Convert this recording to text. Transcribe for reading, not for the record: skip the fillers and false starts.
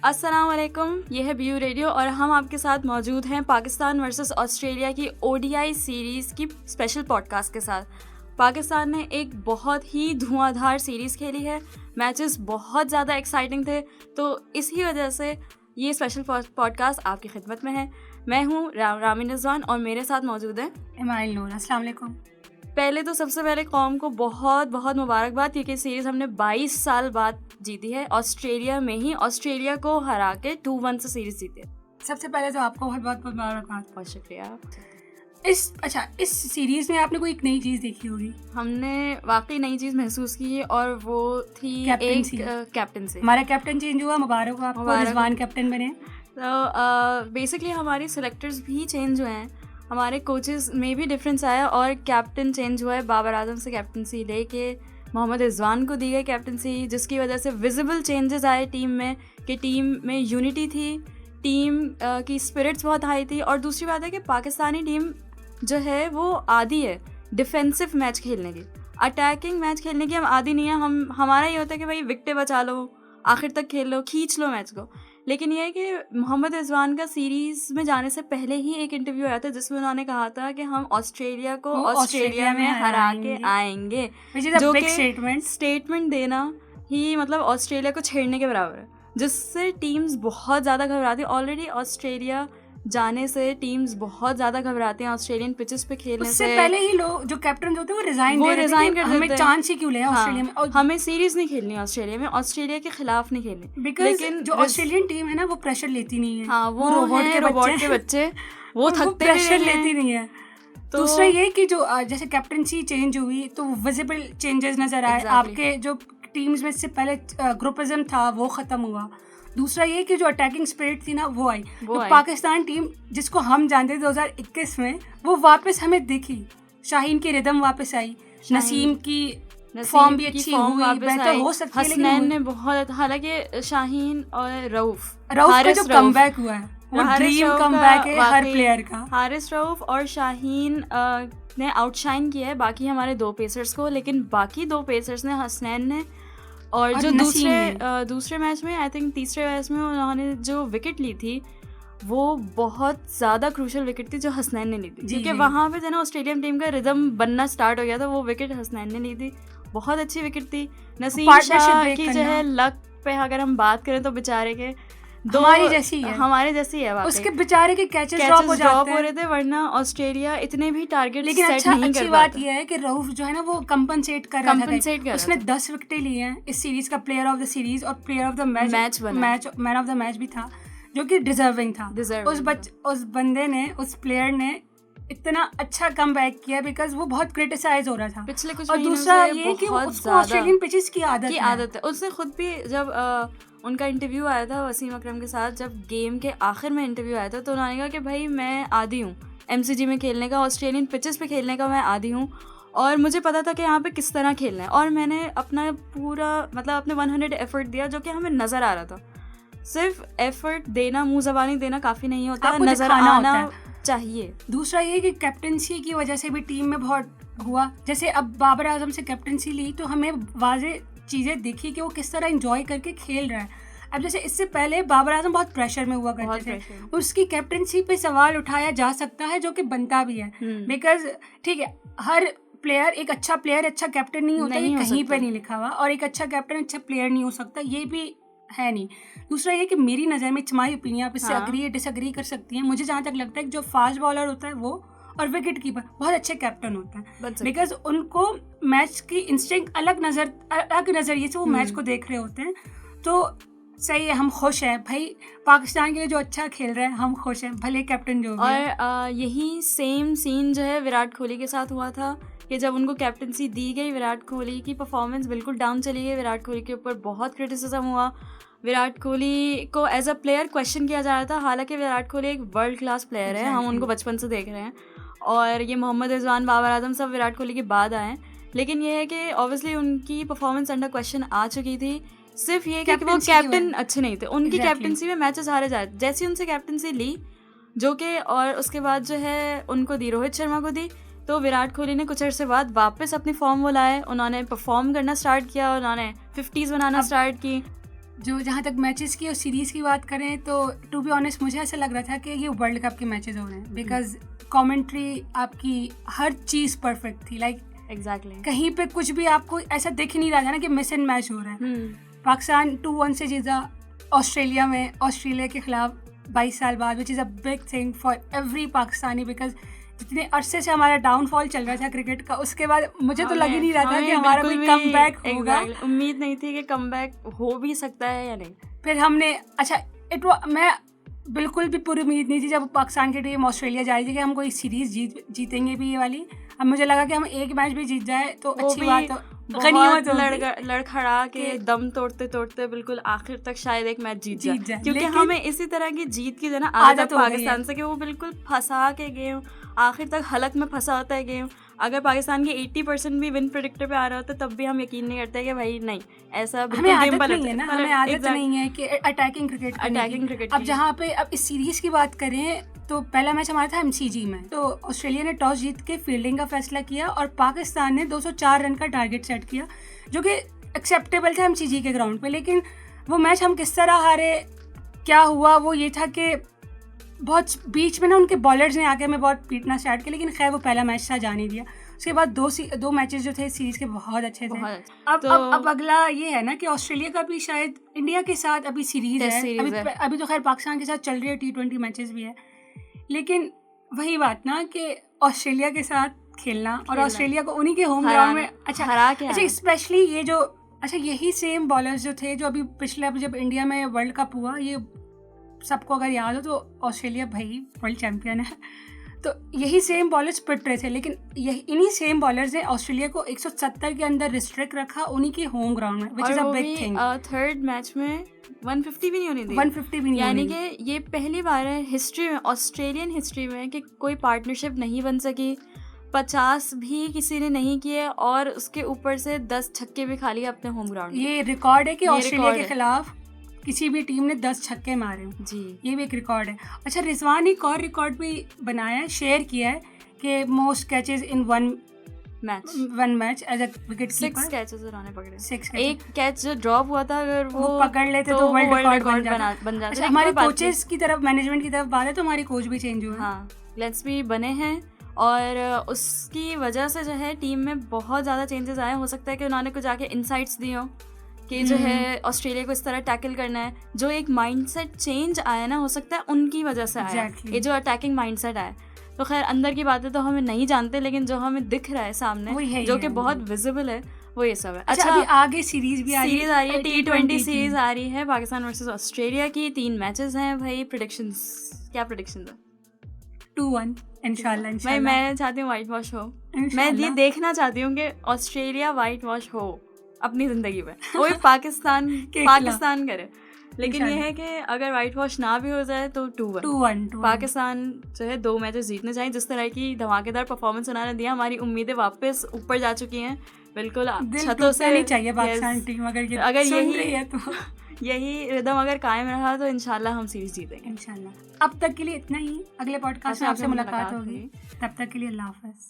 अस्सलाम वालेकुम, ये है BU रेडियो और हम आपके साथ मौजूद हैं पाकिस्तान वर्सेस ऑस्ट्रेलिया की ODI सीरीज़ की स्पेशल पॉडकास्ट के साथ। पाकिस्तान ने एक बहुत ही धुआंधार सीरीज़ खेली है, मैचेस बहुत ज़्यादा एक्साइटिंग थे, तो इसी वजह से ये स्पेशल पॉडकास्ट आपकी खिदमत में है। मैं हूँ रामीन रिजवान और मेरे साथ मौजूद है इमाइल नूर। अस्सलाम वालेकुम। पहले तो सबसे पहले कौम को बहुत बहुत मुबारकबाद, क्योंकि सीरीज़ हमने 22 साल बाद जीती है। ऑस्ट्रेलिया में ही ऑस्ट्रेलिया को हरा के 2-1 से सीरीज़ जीती है। सबसे पहले तो आपको बहुत बहुत मुबारकबाद। बहुत शुक्रिया। इस सीरीज़ में आपने कोई एक नई चीज़ देखी होगी? हमने वाकई नई चीज़ महसूस की और वो थी कैप्टनसी। हमारा कैप्टन चेंज हुआ, मुबारक हो आपको, रिजवान कैप्टन बने। तो बेसिकली हमारे सिलेक्टर्स भी चेंज हुए हैं, हमारे कोचेस में भी डिफरेंस आया और कैप्टन चेंज हुआ है। बाबर आजम से कैप्टनसी लेके मोहम्मद रिजवान को दी गई कैप्टनसी, जिसकी वजह से विजिबल चेंजेस आए टीम में, कि टीम में यूनिटी थी, टीम की स्पिरिट्स बहुत हाई थी। और दूसरी बात है कि पाकिस्तानी टीम जो है वो आदी है डिफेंसिव मैच खेलने की, अटैकिंग मैच खेलने की हम आदी नहीं है। हमारा ये होता है कि भाई विकेटें बचा लो, आखिर तक खेल लो, खींच लो मैच को। लेकिन ये है कि मोहम्मद रिजवान का सीरीज़ में जाने से पहले ही एक इंटरव्यू आया था जिसमें उन्होंने कहा था कि हम ऑस्ट्रेलिया को ऑस्ट्रेलिया में हरा के आएंगे, जो कि स्टेटमेंट देना ही मतलब ऑस्ट्रेलिया को छेड़ने के बराबर है, जिससे टीम्स बहुत ज़्यादा घबराती हैं। ऑलरेडी ऑस्ट्रेलिया जाने से टीम्स बहुत ज़्यादा घबराते हैं ऑस्ट्रेलियन पिचेस पे खेलने से पहले ही लोग जो कैप्टन होते हैं वो रिजाइन कर देते हैं। हमें चांस ही क्यों ले ऑस्ट्रेलिया में, और हमें सीरीज नहीं खेलनी ऑस्ट्रेलिया में, ऑस्ट्रेलिया के खिलाफ नहीं खेलनी। लेकिन जो ऑस्ट्रेलियन टीम है ना वो प्रेशर लेती नहीं है। हाँ, वो रोबोट के बच्चे वो थकते प्रेशर लेती नहीं है। तो दूसरा ये कि जो जैसे कैप्टनसी चेंज हुई तो विजिबल चेंजेस नजर आए। आपके जो टीम्स में से पहले ग्रुपिज्म था वो खत्म हुआ। दूसरा ये कि जो अटैकिंग स्पिरिट थी ना वो आई। तो पाकिस्तान टीम जिसको हम जानते थे 2021 में वो वापस हमें दिखी। शाहीन की रिदम वापस आई, नसीम की फॉर्म भी अच्छी हुई, बेहतर हो सकती है। हसनैन ने बहुत, हालांकि शाहीन और रऊफ का जो कमबैक हुआ है वो ड्रीम कमबैक है हर प्लेयर का। हारिस रऊफ और शाहीन ने आउटशाइन किया है बाकी हमारे 2 पेसर्स को, लेकिन बाकी 2 पेसर्स ने, हसनैन ने और जो दूसरे मैच में, आई थिंक तीसरे मैच में उन्होंने जो विकेट ली थी वो बहुत ज़्यादा क्रूशल विकेट थी जो हसनैन ने ली थी, क्योंकि वहाँ पे जो ना ऑस्ट्रेलियन टीम का रिदम बनना स्टार्ट हो गया था। वो विकेट हसनैन ने ली थी, बहुत अच्छी विकेट थी। नसीम शाह की जो है लक पे अगर हम बात करें तो बेचारे के हमारे जैसी है उसके बेचारे के कैचेस ड्रॉप हो रहे थे, वरना ऑस्ट्रेलिया इतने भी टारगेट लेकिन सेट नहीं कर पाता। अच्छी बात यह है कि रऊफ जो है ना वो कंपनसेट कर रहा था। उसने 10 विकेटें ली हैं इस सीरीज का, प्लेयर ऑफ द सीरीज और player of the man of the match भी था, जो कि डिजर्विंग था। उस बंदे ने, उस प्लेयर ने इतना अच्छा कमबैक किया बिकॉज वो बहुत क्रिटिसाइज हो रहा था पिछले कुछ। और दूसरा ये कि उसको ऑस्ट्रेलियन पिचेस की आदत है। उसने खुद भी, जब उनका इंटरव्यू आया था वसीम अकरम के साथ, जब गेम के आखिर में इंटरव्यू आया था, तो उन्होंने कहा कि भाई मैं आदी हूँ MCG में खेलने का, ऑस्ट्रेलियन पिचेस पे खेलने का मैं आदी हूँ, और मुझे पता था कि यहाँ पे किस तरह खेलना है, और मैंने अपना पूरा मतलब अपने 100 एफर्ट दिया, जो कि हमें नज़र आ रहा था। सिर्फ एफर्ट देना, मुँह ज़बानी देना काफ़ी नहीं होता, नज़र आना चाहिए। दूसरा ये कि कैप्टनसी की वजह से भी टीम में बहुत हुआ। जैसे अब बाबर आजम से कैप्टनसी ली तो हमें वाज़े चीज़ें दिखी कि वो किस तरह एंजॉय करके खेल रहा है। अब जैसे इससे पहले बाबर आजम बहुत प्रेशर में हुआ करते थे, उसकी कैप्टनसी पे सवाल उठाया जा सकता है, जो कि बनता भी है। बिकॉज ठीक है, हर प्लेयर एक अच्छा प्लेयर अच्छा कैप्टन नहीं होता, ये कहीं पे नहीं लिखा हुआ, और एक अच्छा कैप्टन अच्छा प्लेयर नहीं हो सकता, ये भी है नहीं। दूसरा ये कि मेरी नज़र में, माई ओपिनियन, आप इससे अग्री या डिसअग्री कर सकती हैं, मुझे जहाँ तक लगता है कि जो फास्ट बॉलर होता है वो और विकेट कीपर बहुत अच्छे कैप्टन होता है, बिकॉज उनको मैच की इंस्टिंक्ट अलग नज़रिए से वो मैच को देख रहे होते हैं। तो सही है, हम खुश हैं भाई, पाकिस्तान के लिए जो अच्छा खेल रहे हैं हम खुश हैं, भले कैप्टन जो भी। और यही सेम सीन जो है विराट कोहली के साथ हुआ था कि जब उनको कैप्टनसी दी गई, विराट कोहली की परफॉर्मेंस बिल्कुल डाउन चली गई। विराट कोहली के ऊपर बहुत क्रिटिसिज्म हुआ, विराट कोहली को एज अ प्लेयर क्वेश्चन किया जा रहा था, हालांकि विराट कोहली एक वर्ल्ड क्लास प्लेयर है, हम उनको बचपन से देख रहे हैं, और ये मोहम्मद रिजवान, बाबर आजम सब विराट कोहली के बाद आए। लेकिन ये है कि ऑब्वियसली उनकी परफॉर्मेंस अंडर क्वेश्चन आ चुकी थी। सिर्फ ये कि वो कैप्टन अच्छे नहीं थे, उनकी कैप्टनसी में मैचेस हारे जाए। जैसी उनसे कैप्टनसी ली जो कि, और उसके बाद जो है उनको दी, रोहित शर्मा को दी, तो विराट कोहली ने कुछ अर्से बाद वापस अपनी फॉर्म वो लाए, उन्होंने परफॉर्म करना स्टार्ट किया, उन्होंने 50s बनाना स्टार्ट की। जो जहाँ तक मैचेस की और सीरीज़ की बात करें तो टू बी ऑनेस्ट मुझे ऐसा लग रहा था कि ये वर्ल्ड कप के मैचेस हो रहे हैं, बिकॉज कमेंट्री आपकी हर चीज़ परफेक्ट थी, लाइक एग्जैक्टली कहीं पे कुछ भी आपको ऐसा दिख नहीं रहा था ना कि मिस एंड मैच हो रहा है। पाकिस्तान 2-1 से जीता ऑस्ट्रेलिया में, ऑस्ट्रेलिया के खिलाफ 22 साल बाद, which is a big thing for every Pakistani, because जितने अरसे से हमारा डाउनफॉल चल रहा था क्रिकेट का, उसके बाद मुझे तो लग ही नहीं रहा था कि हमारा कोई कम बैक होगा। उम्मीद नहीं थी कि कम बैक हो भी सकता है या नहीं। फिर हमने मैं बिल्कुल भी पूरी उम्मीद नहीं थी जब पाकिस्तान की टीम ऑस्ट्रेलिया जा रही थी कि हम कोई सीरीज़ जीतेंगे भी ये वाली। अब मुझे लगा कि हम एक मैच भी जीत जाए तो अच्छी बात हो, गनीमत होगी। लड़खड़ा के दम तोड़ते तोड़ते बिल्कुल आखिर तक शायद एक मैच जीत जाए, क्योंकि हमें इसी तरह की जीत की जो ना आदत पाकिस्तान से कि वो बिल्कुल फंसा के गेम आखिर तक हलक में फंसा होता है गेम। अगर पाकिस्तान के 80% भी विन प्रेडिक्टर पे आ रहा होता है तब भी हम यकीन नहीं करते कि भाई नहीं ऐसा हमें आदत नहीं है ना, हमें आदत नहीं है कि अटैकिंग क्रिकेट। अब जहाँ पे अब इस सीरीज की बात करें तो पहला मैच हमारा था MCG में, तो ऑस्ट्रेलिया ने टॉस जीत के फील्डिंग का फैसला किया और पाकिस्तान ने 204 रन का टारगेट सेट किया, जो कि एक्सेप्टेबल था MCG के ग्राउंड पे। लेकिन वो मैच हम किस तरह हारे, क्या हुआ, वो ये था कि बहुत बीच में ना उनके बॉलर्स ने आके हमें बहुत पीटना स्टार्ट किया, लेकिन खैर वो पहला मैच था, जाने दिया। उसके बाद दो मैचेस जो थे सीरीज के बहुत अच्छे थे। अब अगला ये है ना कि ऑस्ट्रेलिया का भी शायद इंडिया के साथ अभी सीरीज है, अभी तो खैर पाकिस्तान के साथ चल रही है, T20 मैचेस भी है, लेकिन वही बात ना कि ऑस्ट्रेलिया के साथ खेलना और ऑस्ट्रेलिया को उन्हीं के होम ग्राउंड में अच्छा स्पेशली ये जो यही सेम बॉलर्स जो थे जो अभी पिछले जब इंडिया में वर्ल्ड कप हुआ, ये सबको अगर याद हो तो ऑस्ट्रेलिया भाई वर्ल्ड चैंपियन है, तो यही सेम बॉलर्स पिट रहे थे, लेकिन इन्हीं सेम बॉलर्स ने ऑस्ट्रेलिया को 170 के अंदर रिस्ट्रिक्ट रखा उन्हीं के होम ग्राउंड में, which is a big thing. Third match में 150 भी नहीं होने दी, 150 भी नहीं, यानी कि ये पहली बार है हिस्ट्री में, ऑस्ट्रेलियन हिस्ट्री में, कि कोई पार्टनरशिप नहीं बन सकी, 50 भी किसी ने नहीं किए और उसके ऊपर से 10 छक्के भी खा लिए अपने होम ग्राउंड। ये रिकॉर्ड है कि ऑस्ट्रेलिया के खिलाफ किसी भी टीम ने 10 छक्के मारे जी, ये भी एक रिकॉर्ड है। अच्छा, रिजवान ने एक और रिकॉर्ड भी बनाया है, शेयर किया है कि most catches in one match as a wicket keeper. 6 catches उन्होंने पकड़े, 6 एक कैच जो ड्रॉप हुआ था अगर वो पकड़ लेते तो वर्ल्ड रिकॉर्ड बन जाता। अच्छा, हमारे कोचेस की तरफ, मैनेजमेंट की तरफ बात है तो हमारे कोच भी चेंज हुए, हाँ लेट्स भी बने हैं और उसकी वजह से जो है टीम में बहुत ज़्यादा चेंजेस आए। हो सकता है कि उन्होंने कुछ आके इनसाइट्स दिए हों कि जो है ऑस्ट्रेलिया को इस तरह टैकल करना है, जो एक माइंडसेट चेंज आया ना, हो सकता है उनकी वजह से आया ये जो अटैकिंग माइंडसेट आया। तो खैर अंदर की बातें तो हमें नहीं जानते, लेकिन जो हमें दिख रहा है सामने जो कि बहुत विजिबल है वो ये सब है। अच्छा, अभी आगे सीरीज भी आ रही है, T20 सीरीज आ रही है पाकिस्तान वर्सेस ऑस्ट्रेलिया की, 3 मैचेस हैं भाई। प्रेडिक्शंस, क्या प्रेडिक्शंस है? 2-1 इंशाल्लाह। भाई मैं चाहती हूँ वाइट वॉश हो, मैं ये देखना चाहती हूँ कि ऑस्ट्रेलिया वाइट वॉश हो अपनी जिंदगी में, वो पाकिस्तान करे। लेकिन ये है कि अगर वाइट वॉश ना भी हो जाए तो 2-1 पाकिस्तान जो है 2 मैचेस जीतने चाहिए। जिस तरह की धमाकेदार परफॉर्मेंस उन्होंने दिया, हमारी उम्मीदें वापस ऊपर जा चुकी हैं, बिल्कुल छतों से नहीं चाहिए पाकिस्तान टीम अगर यही है तो यही रिदम अगर कायम रहा तो इंशाल्लाह हम सीरीज जीतेंगे इंशाल्लाह। अब तक के लिए इतना ही, अगले पॉडकास्ट में आपसे मुलाकात होगी, तब तक के लिए अल्लाह हाफ़िज़।